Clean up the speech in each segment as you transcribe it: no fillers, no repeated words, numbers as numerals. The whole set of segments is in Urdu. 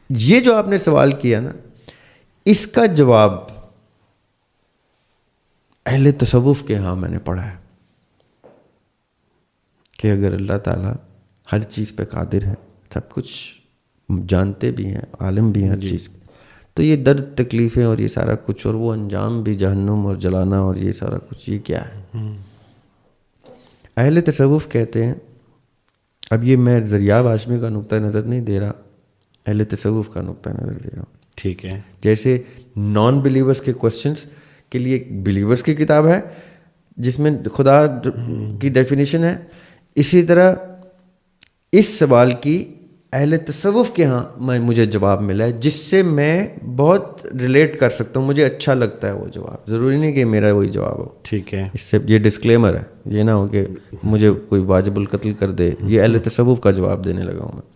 یہ جو آپ نے سوال کیا نا، اس کا جواب اہل تصوف کے ہاں میں نے پڑھا ہے کہ اگر اللہ تعالیٰ ہر چیز پہ قادر ہے، سب کچھ جانتے بھی ہیں، عالم بھی ہیں ہر چیز کے، تو یہ درد تکلیفیں اور یہ سارا کچھ، اور وہ انجام بھی جہنم اور جلانا اور یہ سارا کچھ، یہ کیا ہے؟ اہل تصوف کہتے ہیں، اب یہ میں ذریعہ ہاشمی کا نقطہ نظر نہیں دے رہا، اہل تصوف کا نقطہ نظر دے رہا ہوں. ٹھیک ہے. جیسے نان بلیورس کے کوشچنس کے لیے بلیورس کی کتاب ہے جس میں خدا کی ڈیفینیشن ہے، اسی طرح اس سوال کی اہل تصوف کے ہاں مجھے جواب ملا ہے جس سے میں بہت ریلیٹ کر سکتا ہوں، مجھے اچھا لگتا ہے وہ جواب. ضروری نہیں کہ میرا وہی جواب ہو. ٹھیک ہے. اس سے یہ ڈسکلیمر ہے، یہ نہ ہو کہ مجھے کوئی واجب القتل کر دے. یہ اہل تصوف کا جواب دینے لگا ہوں میں.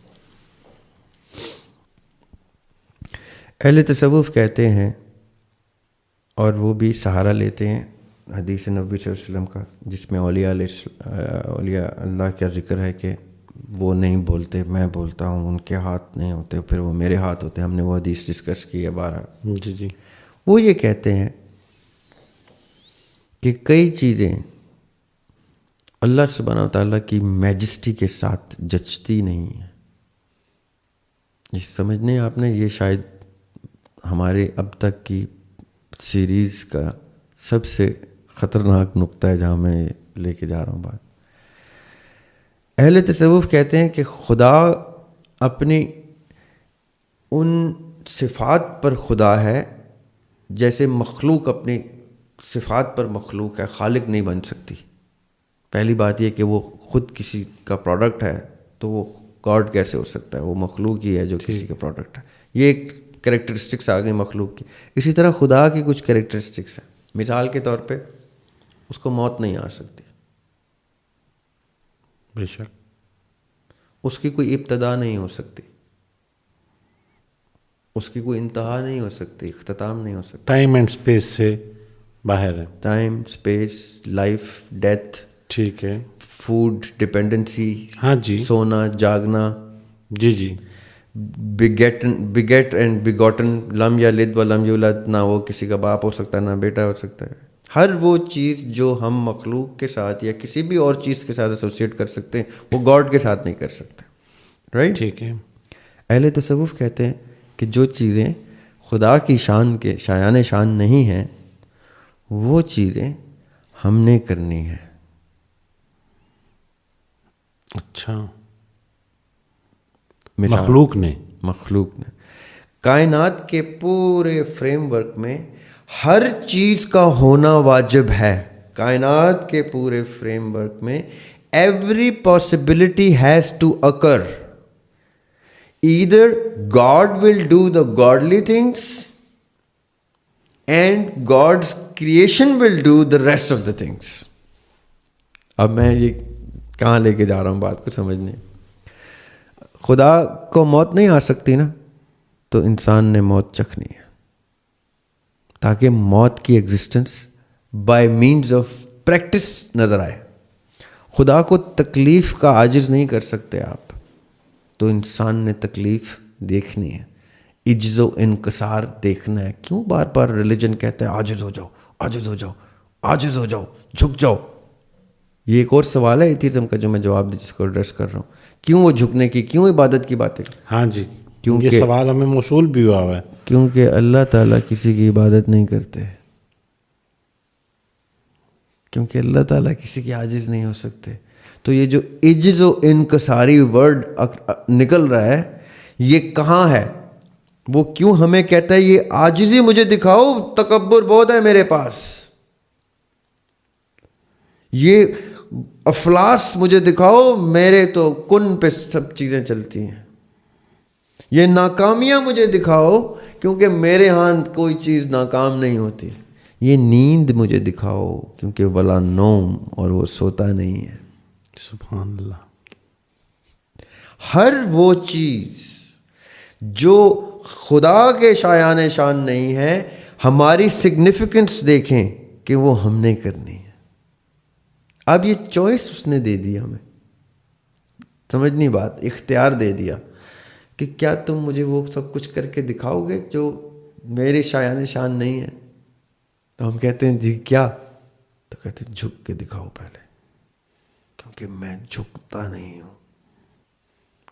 اہل تصوف کہتے ہیں، اور وہ بھی سہارا لیتے ہیں حدیث نبوی صلی اللہ علیہ وسلم کا، جس میں اولیاء اللہ کا ذکر ہے کہ وہ نہیں بولتے، میں بولتا ہوں، ان کے ہاتھ نہیں ہوتے، پھر وہ میرے ہاتھ ہوتے ہیں. ہم نے وہ حدیث ڈسکس کی ہے بارہ. جی. وہ یہ کہتے ہیں کہ کئی چیزیں اللہ سبحانہ وتعالیٰ کی میجسٹی کے ساتھ جچتی نہیں ہیں. یہ سمجھنے آپ نے، یہ شاید ہمارے اب تک کی سیریز کا سب سے خطرناک نقطہ ہے جہاں میں لے کے جا رہا ہوں بات. اہل تصوف کہتے ہیں کہ خدا اپنی ان صفات پر خدا ہے جیسے مخلوق اپنی صفات پر مخلوق ہے. خالق نہیں بن سکتی. پہلی بات یہ کہ وہ خود کسی کا پروڈکٹ ہے تو وہ گاڈ کیسے ہو سکتا ہے؟ وہ مخلوق ہی ہے جو کسی کا پروڈکٹ ہے. یہ ایک کریکٹرسٹکس آ گئی مخلوق کی. اسی طرح خدا کی کچھ کریکٹرسٹکس ہیں. مثال کے طور پہ اس کو موت نہیں آ سکتی، بے شک. اس کی کوئی ابتدا نہیں ہو سکتی، اس کی کوئی انتہا نہیں ہو سکتی، اختتام نہیں ہو سکتا. ٹائم اینڈ اسپیس سے باہر ہے. Time, space, life, death. ٹھیک ہے. Food dependency. ہاں جی. سونا، جاگنا. جی. بگیٹ اینڈ بگوٹن، لم یلد ولم یولد، نہ وہ کسی کا باپ ہو سکتا ہے نہ بیٹا ہو سکتا ہے. ہر وہ چیز جو ہم مخلوق کے ساتھ یا کسی بھی اور چیز کے ساتھ ایسوسیٹ کر سکتے ہیں وہ گاڈ کے ساتھ نہیں کر سکتے. رائٹ. ٹھیک ہے. اہل تصوف کہتے ہیں کہ جو چیزیں خدا کی شان کے شایان شان نہیں ہیں وہ چیزیں ہم نے کرنی ہیں. اچھا. مخلوق نے کائنات کے پورے فریم ورک میں ہر چیز کا ہونا واجب ہے. کائنات کے پورے فریم ورک میں every possibility has to occur. Either God will do the godly things and God's creation will do the rest of the things. اب میں یہ کہاں لے کے جا رہا ہوں بات کو سمجھنے. خدا کو موت نہیں آ سکتی نا، تو انسان نے موت چکھنی ہے تاکہ موت کی existence by means of practice نظر آئے. خدا کو تکلیف کا عاجز نہیں کر سکتے آپ، تو انسان نے تکلیف دیکھنی ہے، عجز و انکسار دیکھنا ہے. کیوں بار بار ریلیجن کہتا ہے عاجز ہو جاؤ، عاجز ہو جاؤ، عاجز ہو جاؤ، جھک جاؤ. یہ ایک اور سوال ہے ایتھیزم کا جو میں جواب جس کو ایڈریس کر رہا ہوں. کیوں وہ جھکنے کی، کیوں عبادت کی باتیں؟ ہاں جی. یہ سوال ہمیں موصول بھی ہوا ہے. کیونکہ اللہ تعالیٰ کسی کی عبادت نہیں کرتے، کیونکہ اللہ تعالیٰ کسی کے عاجز نہیں ہو سکتے. تو یہ جو عجز و انکساری ورڈ نکل رہا ہے یہ کہاں ہے؟ وہ کیوں ہمیں کہتا ہے یہ عاجزی مجھے دکھاؤ، تکبر بہت ہے میرے پاس، یہ افلاس مجھے دکھاؤ، میرے تو کن پہ سب چیزیں چلتی ہیں. یہ ناکامیاں مجھے دکھاؤ کیونکہ میرے ہاں کوئی چیز ناکام نہیں ہوتی. یہ نیند مجھے دکھاؤ کیونکہ ولا نوم، اور وہ سوتا نہیں ہے. سبحان اللہ. ہر وہ چیز جو خدا کے شایان شان نہیں ہے، ہماری سگنیفیکنس دیکھیں کہ وہ ہم نے کرنی ہے. اب یہ چوائس اس نے دے دی ہمیں، سمجھنی بات، اختیار دے دیا کہ کیا تم مجھے وہ سب کچھ کر کے دکھاؤ گے جو میرے شایان شان نہیں ہے؟ تو ہم کہتے ہیں جی کیا؟ تو کہتے ہیں جھک کے دکھاؤ پہلے، کیونکہ میں جھکتا نہیں ہوں.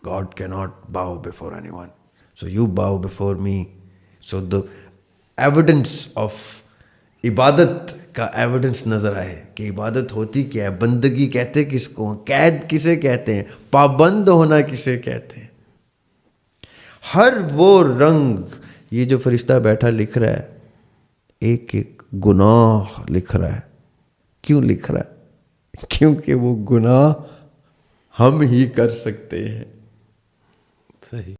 God cannot bow before anyone. So you bow before me. So the evidence of عبادت کا ایویڈنس نظر آئے کہ عبادت ہوتی کیا ہے، بندگی کہتے کس کو، قید کسے کہتے ہیں، پابند ہونا کسے کہتے ہیں. ہر وہ رنگ، یہ جو فرشتہ بیٹھا لکھ رہا ہے، ایک ایک گناہ لکھ رہا ہے. کیوں لکھ رہا ہے؟ کیونکہ وہ گناہ ہم ہی کر سکتے ہیں. صحیح.